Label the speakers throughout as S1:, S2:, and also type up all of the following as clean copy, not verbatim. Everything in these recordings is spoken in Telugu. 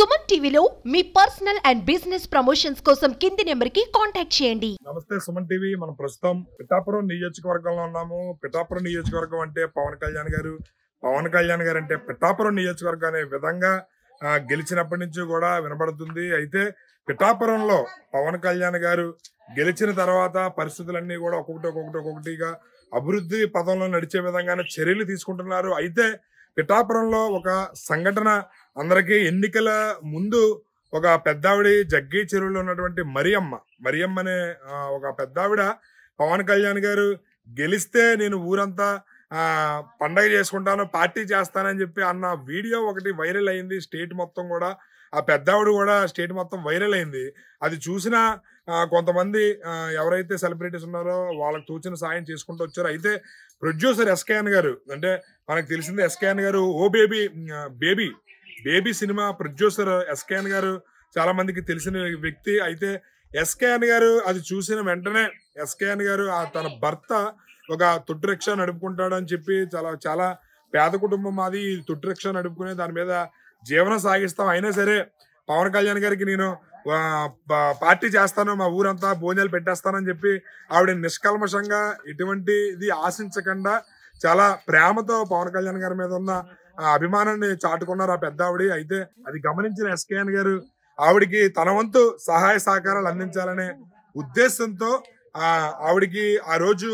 S1: సుమన్ టీవీలో మీ పర్సనల్ అండ్ బిజినెస్ ప్రమోషన్స్ కోసం కింది నెంబర్కి కాంటాక్ట్ చేయండి.
S2: నమస్తే సుమన్ టీవీ. మనం ప్రస్తుతం పిఠాపురం నియోజకవర్గంలో ఉన్నాము. పిఠాపురం నియోజకవర్గం అంటే పవన్ కళ్యాణ్ గారు అంటే పిఠాపురం నియోజకవర్గం అనే విధంగా గెలిచినప్పటి నుంచి కూడా వినబడుతుంది. అయితే పిఠాపురంలో పవన్ కళ్యాణ్ గారు గెలిచిన తర్వాత పరిస్థితులన్నీ కూడా ఒక్కొక్కటిగా అభివృద్ధి పదంలో నడిచే విధంగానే చర్యలు తీసుకుంటున్నారు. అయితే పిఠాపురంలో ఒక సంఘటన అందరికీ ఎన్నికల ముందు ఒక పెద్దావిడ జగ్గీ చెరువులో ఉన్నటువంటి మరియమ్మ అనే ఒక పెద్దావిడ పవన్ కళ్యాణ్ గారు గెలిస్తే నేను ఊరంతా పండగ చేసుకుంటాను, పార్టీ చేస్తానని చెప్పి అన్న వీడియో ఒకటి వైరల్ అయింది. స్టేట్ మొత్తం కూడా ఆ పెద్దావిడ కూడా స్టేట్ మొత్తం వైరల్ అయింది. అది చూసిన కొంతమంది ఎవరైతే సెలబ్రిటీస్ ఉన్నారో వాళ్ళకి తోచిన సాయం చేసుకుంటూ వచ్చారు. అయితే ప్రొడ్యూసర్ ఎస్కేఎన్ గారు, అంటే మనకు తెలిసింది ఎస్కేఎన్ గారు ఓ బేబీ సినిమా ప్రొడ్యూసర్ ఎస్కేఎన్ గారు చాలా మందికి తెలిసిన వ్యక్తి. అయితే ఎస్కేఎన్ గారు అది చూసిన వెంటనే ఎస్కేఎన్ గారు తన భర్త ఒక తొట్టు రిక్షా నడుపుకుంటాడు అని చెప్పి చాలా పేద కుటుంబం మాది, తొట్టు రిక్షా నడుపుకునే దాని మీద జీవనం సాగిస్తాం, అయినా సరే పవన్ కళ్యాణ్ గారికి నేను పార్టీ చేస్తాను, మా ఊరంతా భోజనాలు పెట్టేస్తానని చెప్పి ఆవిడ నిష్కల్మషంగా ఎటువంటిది ఆశించకుండా చాలా ప్రేమతో పవన్ కళ్యాణ్ గారి మీద ఉన్న అభిమానాన్ని చాటుకున్నారు ఆ పెద్ద ఆవిడ. అయితే అది గమనించిన ఎస్కేఎన్ గారు ఆవిడికి తన వంతు సహాయ సహకారాలు అందించాలనే ఉద్దేశంతో ఆవిడికి ఆ రోజు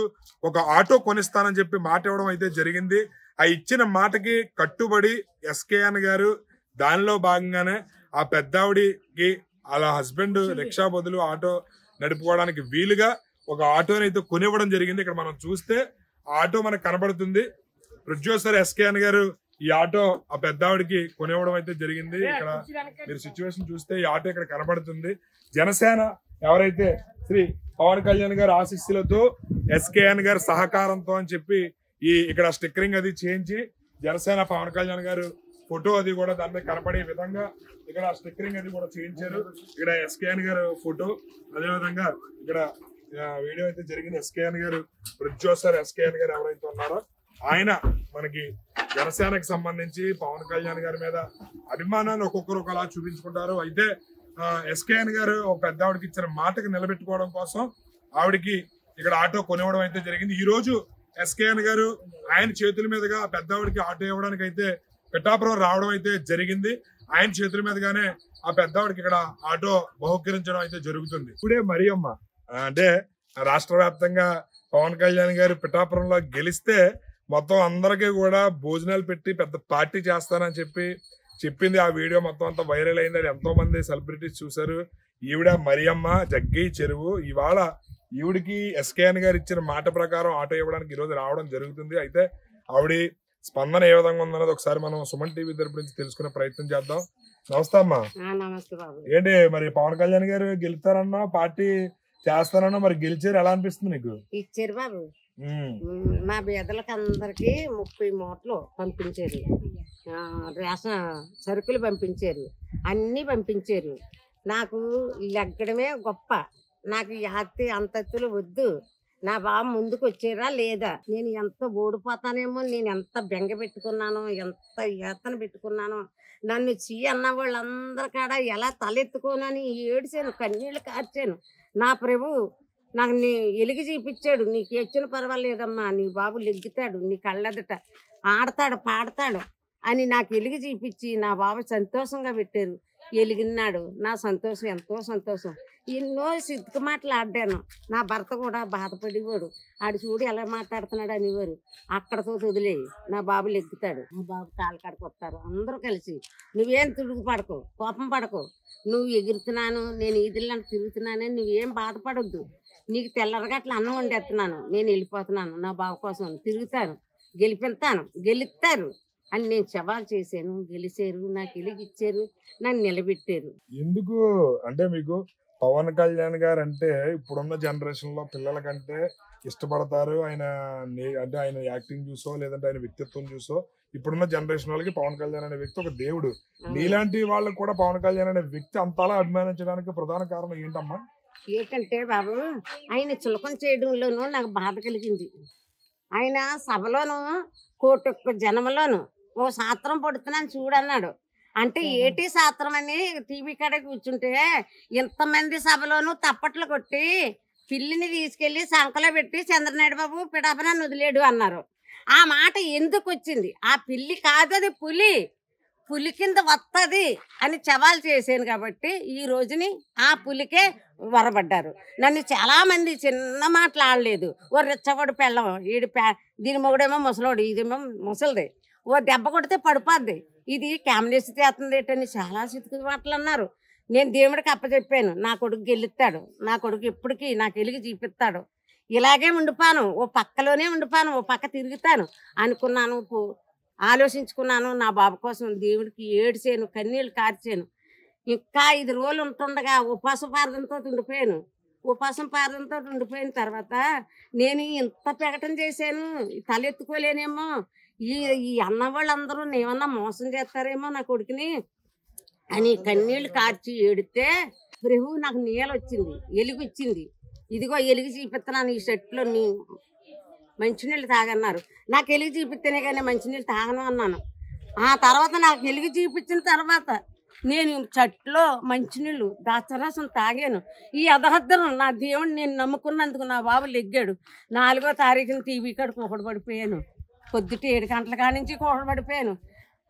S2: ఒక ఆటో కొనిస్తానని చెప్పి మాట ఇవ్వడం అయితే జరిగింది. ఆ ఇచ్చిన మాటకి కట్టుబడి ఎస్కేఎన్ గారు దానిలో భాగంగానే ఆ పెద్దావిడికి అలా హస్బెండ్ రిక్షా బదులు ఆటో నడుపుకోవడానికి వీలుగా ఒక ఆటోని అయితే కొనివ్వడం జరిగింది. ఇక్కడ మనం చూస్తే ఆటో మనకు కనబడుతుంది. ప్రొడ్యూసర్ ఎస్కేఎన్ గారు ఈ ఆటో ఆ పెద్దావిడికి కొనివ్వడం అయితే జరిగింది. ఇక్కడ మీరు సిచ్యువేషన్ చూస్తే ఈ ఆటో ఇక్కడ కనబడుతుంది. జనసేన ఎవరైతే శ్రీ పవన్ కళ్యాణ్ గారి ఆశీస్సులతో ఎస్కేఎన్ గారి సహకారంతో అని చెప్పి ఇక్కడ స్టిక్కరింగ్ అది చేయించి జనసేన పవన్ కళ్యాణ్ గారు ఫోటో అది కూడా దాని మీద కనపడే విధంగా ఇక్కడ స్టిక్కరింగ్ అది కూడా చేయించారు. ఇక్కడ ఎస్కేఎన్ గారు ఫోటో, అదేవిధంగా ఇక్కడ వీడియో అయితే జరిగింది. ఎస్కేఎన్ గారు ప్రొడ్యూసర్ ఎస్కేఎన్ గారు ఎవరైతే ఉన్నారో ఆయన మనకి జనసేనకు సంబంధించి పవన్ కళ్యాణ్ గారి మీద అభిమానాన్ని ఒక్కొక్కరు ఒకలా చూపించుకుంటారు. అయితే ఎస్కేఎన్ గారు ఒక పెద్ద ఆవిడకి ఇచ్చిన మాటకి నిలబెట్టుకోవడం కోసం ఆవిడికి ఇక్కడ ఆటో కొనివ్వడం అయితే జరిగింది. ఈ రోజు ఎస్కేఎన్ గారు ఆయన చేతుల మీదుగా పెద్ద ఆవిడకి ఆటో ఇవ్వడానికి అయితే పిఠాపురం రావడం అయితే జరిగింది. ఆయన చేతుల మీదుగానే ఆ పెద్ద ఆవిడకి ఇక్కడ ఆటో బహుకరించడం అయితే జరుగుతుంది. ఇప్పుడే మరియమ్మ అంటే రాష్ట్ర వ్యాప్తంగా పవన్ కళ్యాణ్ గారు పిఠాపురంలో గెలిస్తే మొత్తం అందరికీ కూడా భోజనాలు పెట్టి పెద్ద పార్టీ చేస్తానని చెప్పింది. ఆ వీడియో మొత్తం అంతా వైరల్ అయింది. అది ఎంతో మంది సెలబ్రిటీస్ చూశారు. ఈవిడ మరియమ్మ జగ్గీ చెరువు. ఇవాళ ఈవిడికి ఎస్కేఎన్ గారు ఇచ్చిన మాట ప్రకారం ఆటో ఇవ్వడానికి ఈరోజు రావడం జరుగుతుంది. అయితే ఆవిడ స్పందన ఏ విధంగా ఉందన్నది ఒకసారి మనం సుమన్ టీవీ తరపు నుంచి తెలుసుకునే ప్రయత్నం చేద్దాం. నమస్తే అమ్మా. ఏంటి మరి పవన్ కళ్యాణ్ గారు గెలుస్తారన్నా, పార్టీ చేస్తారన్నా, మరి గెలిచారు, ఎలా అనిపిస్తుంది నీకు?
S3: ఇచ్చారు బాబు, మా పేదలకు అందరికి 30 మూటలు పంపించారు, రేషన్ సరుకులు పంపించారు, అన్ని పంపించారు. నాకు లెగ్గడమే గొప్ప, నాకు ఆస్తి అంతస్తులు వద్దు. నా బాబు ముందుకు వచ్చారా లేదా, నేను ఎంత ఓడిపోతానేమో, నేను ఎంత బెంగ పెట్టుకున్నాను, ఎంత యాతన పెట్టుకున్నాను. నన్ను అన్న వాళ్ళందరి కాడ ఎలా తలెత్తుకోనని ఏడిచాను, కన్నీళ్ళు కార్చాను. నా ప్రభు నాకు నీ ఎలిగి చూపించాడు, నీకు వచ్చిన పర్వాలేదమ్మా, నీ బాబు లెగ్గుతాడు, నీ కళ్ళెదట ఆడతాడు పాడతాడు అని నాకు ఎలిగి చూపించి నా బాబు సంతోషంగా పెట్టారు. ఎలిగినాడు, నా సంతోషం ఎంతో సంతోషం. ఎన్నో సిద్ధు మాటలు ఆడాను. నా భర్త కూడా బాధపడేవాడు, ఆడు చూడు ఎలా మాట్లాడుతున్నాడు అనేవారు. అక్కడతో వదిలేయి, నా బాబు లెగ్గుతాడు, నా బాబు కాలు కడుకొస్తారు. అందరూ కలిసి నువ్వేం తిరుగు పడకు, కోపం పడకు, నువ్వు ఎగురుతున్నాను, నేను ఈదిల్లా తిరుగుతున్నానని నువ్వేం బాధపడొద్దు. నీకు తెల్లరగట్ల అన్నం వండేస్తున్నాను, నేను వెళ్ళిపోతున్నాను, నా బాబు కోసం తిరుగుతాను, గెలుస్తారు అని నేను సవాల్ చేశాను. గెలిచారు, నాకు ఎలిగిచ్చారు, నన్ను నిలబెట్టారు.
S2: ఎందుకు అంటే మీకు పవన్ కళ్యాణ్ గారు అంటే ఇప్పుడున్న జనరేషన్ లో పిల్లల కంటే ఇష్టపడతారు. అంటే ఆయన యాక్టింగ్ చూసో లేదంటే ఆయన వ్యక్తిత్వం చూసో ఇప్పుడున్న జనరేషన్ వాళ్ళకి పవన్ కళ్యాణ్ అనే వ్యక్తి ఒక దేవుడు. నీలాంటి వాళ్ళకి కూడా పవన్ కళ్యాణ్ అనే వ్యక్తి అంతలా అభిమానించడానికి ప్రధాన కారణం ఏంటమ్మా?
S3: ఏంటంటే బాబు, ఆయన చులకం చేయడంలోనూ నాకు బాధ కలిగింది. ఆయన సభలోనూ 1,00,00,000 జనంలోను ఓ శాస్త్రం పడుతున్నాను చూడన్నాడు. అంటే ఏటి శాస్త్రం అని టీవీ కాడ కూర్చుంటే ఇంతమంది సభలోనూ తప్పట్లు కొట్టి పిల్లిని తీసుకెళ్లి సంకలో పెట్టి చంద్రనాయుడు బాబు పిడాపన వదిలేడు అన్నారు. ఆ మాట ఎందుకు వచ్చింది? ఆ పిల్లి కాదు, అది పులి, పులి కింద వస్తుంది అని సవాల్ చేశాను కాబట్టి ఈ రోజుని ఆ పులికే వరబడ్డారు. నన్ను చాలా మంది చిన్న మాటలు ఆడలేదు. ఓ రెచ్చగొడు పెళ్ళం, దీని మొగుడేమో ముసలోడు, ఇదేమో ముసలిది, ఓ దెబ్బ కొడితే పడిపోద్ది, ఇది క్యామ్నేసి చేస్తుంది ఏంటని చాలా సితుకు మాటలు అన్నారు. నేను దేవుడికి అప్పచెప్పాను, నా కొడుకు గెలుస్తాడు, నా కొడుకు ఎప్పటికీ నాకు వెలిగి చూపిస్తాడు, ఇలాగే ఉండిపాను, ఓ పక్కలోనే ఉండిపాను, ఓ పక్క తిరుగుతాను అనుకున్నాను. ఆలోచించుకున్నాను. నా బాబు కోసం దేవుడికి ఏడ్చాను, కన్నీళ్ళు కార్చాను. ఇంకా 5 రోజులు ఉంటుండగా ఉపాసం పారదంతో ఉండిపోయాను. ఉపాసం పారదంతో ఉండిపోయిన తర్వాత నేను ఇంత ప్రకటన చేశాను, తలెత్తుకోలేనేమో, ఈ అన్న వాళ్ళందరూ ఏమన్నా మోసం చేస్తారేమో నా కొడుకుని అని కన్నీళ్ళు కార్చి ఏడితే ప్రభు నాకు నీళ్ళు వచ్చింది, ఎలుగు ఇచ్చింది. ఇదిగో ఎలుగు చూపిస్తున్నాను, ఈ షర్ట్లో నీ మంచినీళ్ళు తాగన్నారు. నాకు ఎలుగు చూపిస్తేనే కానీ మంచినీళ్ళు తాగను అన్నాను. ఆ తర్వాత నాకు ఎలుగు చూపించిన తర్వాత నేను చెట్లో మంచినీళ్ళు దాచరసం తాగాను. ఈ అదహద్దరం నా దేవుడు నేను నమ్ముకున్నందుకు నా బాబు లెగ్గాడు. 4వ తారీఖున టీవీ కాడికి ఒకటి పడిపోయాను. పొద్దుట 7 గంటల కాడ నుంచి ఒకటి పడిపోయాను.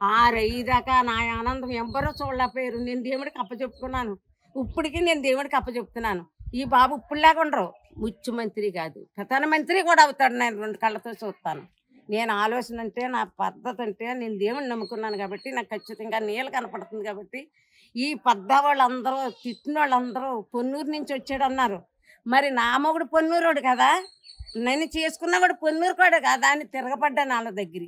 S3: 6-5 దాకా నా ఆనందం ఎవ్వరూ చూడలేకపోయారు. నేను దేవుడికి అప్పచెప్పుకున్నాను. ఇప్పటికీ నేను దేవుడికి అప్పచెప్తున్నాను. ఈ బాబు ఇప్పుడులాగా ఉండరు, ముఖ్యమంత్రి కాదు ప్రధానమంత్రి కూడా అవుతాడు. నేను 2 కళ్ళతో చూస్తాను. నేను ఆలోచన అంటే, నా పద్ధతి అంటే, నేను దేవుడిని నమ్ముకున్నాను కాబట్టి నాకు ఖచ్చితంగా నీళ్ళు కనపడుతుంది. కాబట్టి ఈ వాళ్ళందరూ తిట్టిన వాళ్ళందరూ పొన్నూరు నుంచి వచ్చాడు అన్నారు. మరి నా మొగుడు పొన్నూరుడు కదా, నేను చేసుకున్నవాడు పొన్నూరు కూడా కదా అని తిరగబడ్డాను వాళ్ళ దగ్గర.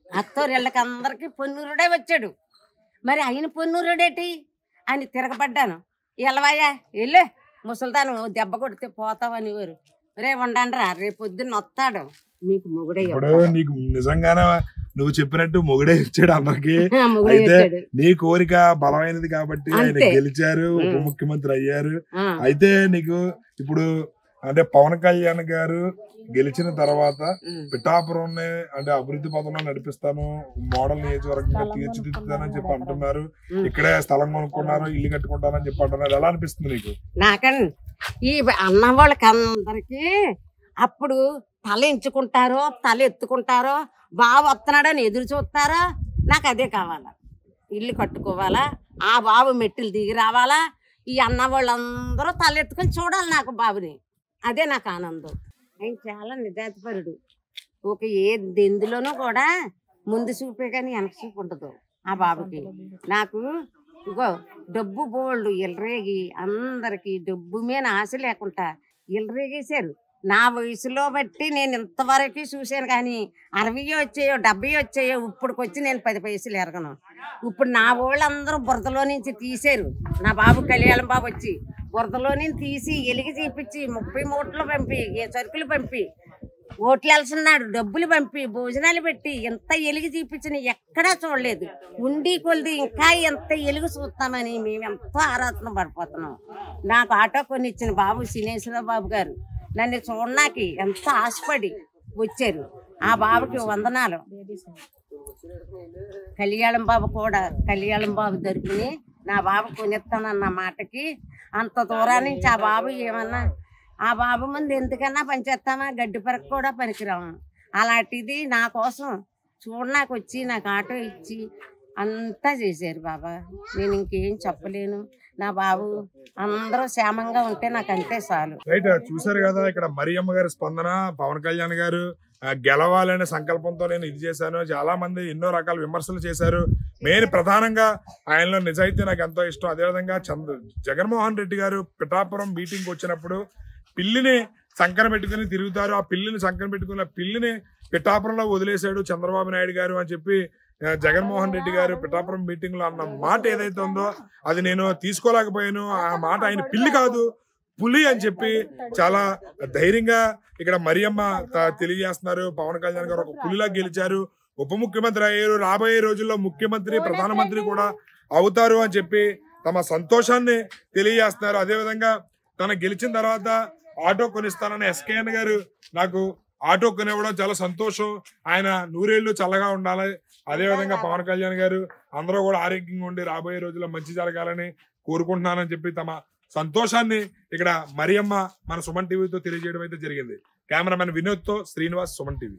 S3: అత్తోరిళ్ళకి అందరికీ పొన్నూరుడే వచ్చాడు, మరి ఆయన పొన్నూరుడేటి అని తిరగబడ్డాను. ఎలవయ్యా వెళ్ళే ముసలిదాను దెబ్బ కొడితే పోతావని వారు. రే ఉండండిరా, రేపు పొద్దున్న వస్తాడు మీకు మొగుడే.
S2: నీకు నిజంగానే నువ్వు చెప్పినట్టు మొగుడే ఇచ్చాడు అందరికి. అయితే నీ కోరిక బలమైనది కాబట్టి ఆయన గెలిచారు, ఉప ముఖ్యమంత్రి అయ్యారు. అయితే నీకు ఇప్పుడు అంటే పవన్ కళ్యాణ్ గారు గెలిచిన తర్వాత పిఠాపురం అంటే అభివృద్ధి పథంలో నడిపిస్తాను, మోడల్ నియోజకవర్గంగా తీర్చిదిద్దుతానని చెప్పి అంటున్నారు. ఇక్కడే స్థలం కొనుక్కున్నారు, ఇల్లు కట్టుకుంటానని చెప్పి అంటున్నారు. ఎలా అనిపిస్తుంది నీకు?
S3: నాకండి ఈ అన్న వాళ్ళకి అందరికి అప్పుడు తల ఎంచుకుంటారో తల ఎత్తుకుంటారో, బాబు వస్తున్నాడని ఎదురు చూస్తారో, నాకు అదే కావాలా. ఇల్లు కట్టుకోవాలా, ఆ బాబు మెట్టులు దిగి రావాలా, ఈ అన్న వాళ్ళందరూ తల ఎత్తుకొని చూడాలి నాకు బాబుని. అదే నాకు ఆనందం. ఆయన చాలా నిజాయితీపరుడు. ఒక ఎందులోనూ కూడా ముందు చూపే కానీ వెనక చూపు ఉండదు ఆ బాబుకి. నాకు ఇగో డబ్బు బోల్డ్ ఎల్రేగి అందరికి డబ్బు మీద ఆశ లేకుండా ఎల్రేగేశారు. నా వయసులో బట్టి నేను ఇంతవరకు చూశాను కానీ 60 వచ్చాయో 70 వచ్చాయో, ఇప్పుడుకొచ్చి నేను 10 పైసలు ఎరగను. ఇప్పుడు నా వాళ్ళందరూ బురదలో నుంచి తీశారు. నా బాబు కళ్యాణం బాబు వచ్చి బురదలో నుంచి తీసి ఎలిగి చూపించి 30 మూటలు పంపి, సరుకులు పంపి, ఓట్లు వెళ్తున్నాడు, డబ్బులు పంపి, భోజనాలు పెట్టి ఎంత ఎలుగు చూపించిన ఎక్కడా చూడలేదు. ఉండి కొలిది ఇంకా ఎంత ఎలుగు చూస్తామని మేము ఎంతో ఆరాధన పడిపోతున్నాం. నాకు ఆటో కొని ఇచ్చిన బాబు సినేశ్వర బాబు గారు నన్ను చూడడానికి ఎంత ఆశపడి వచ్చారు. ఆ బాబుకి వందనాలు. కళ్యాణం బాబు కూడా కళ్యాణం బాబు దొరికిని నా బాబు కొనిస్తానన్న మాటకి అంత దూరం నుంచి ఆ బాబు ఏమన్నా, ఆ బాబు ముందు ఎందుకన్నా పనిచేస్తామా, గడ్డి పరకు కూడా పనికిరాము. అలాంటిది నా కోసం చూడడానికి వచ్చి నాకు ఆటో ఇచ్చి అంతా చేశారు బాబా. నేను ఇంకేం చెప్పలేను. నా బాబు అందరూ క్షేమంగా ఉంటే నాకు అంతే చాలు.
S2: రైట్, చూసారు కదా ఇక్కడ మరియమ్మ గారి స్పందన. పవన్ కళ్యాణ్ గారు గెలవాలనే సంకల్పంతో నేను ఇది చేశాను. చాలా మంది ఎన్నో రకాల విమర్శలు చేశారు. మెయిన్ ప్రధానంగా ఆయనలో నిజాయితీ నాకు ఎంతో ఇష్టం. అదేవిధంగా జగన్మోహన్ రెడ్డి గారు పిఠాపురం మీటింగ్ వచ్చినప్పుడు పిల్లిని సంకన పెట్టుకుని తిరుగుతారు. ఆ పిల్లిని సంకన పెట్టుకున్న పిల్లిని పిఠాపురంలో వదిలేశాడు చంద్రబాబు నాయుడు గారు అని చెప్పి జగన్మోహన్ రెడ్డి గారు పిఠాపురం మీటింగ్ లో అన్న మాట ఏదైతే ఉందో అది నేను తీసుకోలేకపోయాను. ఆ మాట ఆయన పిల్లి కాదు పులి అని చెప్పి చాలా ధైర్యంగా ఇక్కడ మరియమ్మ తెలియజేస్తున్నారు. పవన్ కళ్యాణ్ గారు ఒక పులిలా గెలిచారు, ఉప ముఖ్యమంత్రి అయ్యారు, రాబోయే రోజుల్లో ముఖ్యమంత్రి ప్రధానమంత్రి కూడా అవుతారు అని చెప్పి తమ సంతోషాన్ని తెలియజేస్తున్నారు. అదేవిధంగా తన గెలిచిన తర్వాత ఆటో కొనిస్తానని ఎస్కేఎన్ గారు నాకు ఆటో కొనివ్వడం చాలా సంతోషం. ఆయన నూరేళ్లు చల్లగా ఉండాలి. అదే విధంగా పవన్ కళ్యాణ్ గారు అందరూ కూడా ఆరోగ్యంగా ఉండి రాబోయే రోజుల్లో మంచి జరగాలని కోరుకుంటున్నానని చెప్పి తమ సంతోషాన్ని ఇక్కడ మరియమ్మ మన సుమన్ టీవీతో తెలియజేయడం అయితే జరిగింది. కెమెరామెన్ వినోద్ తో శ్రీనివాస్, సుమన్ టీవీ.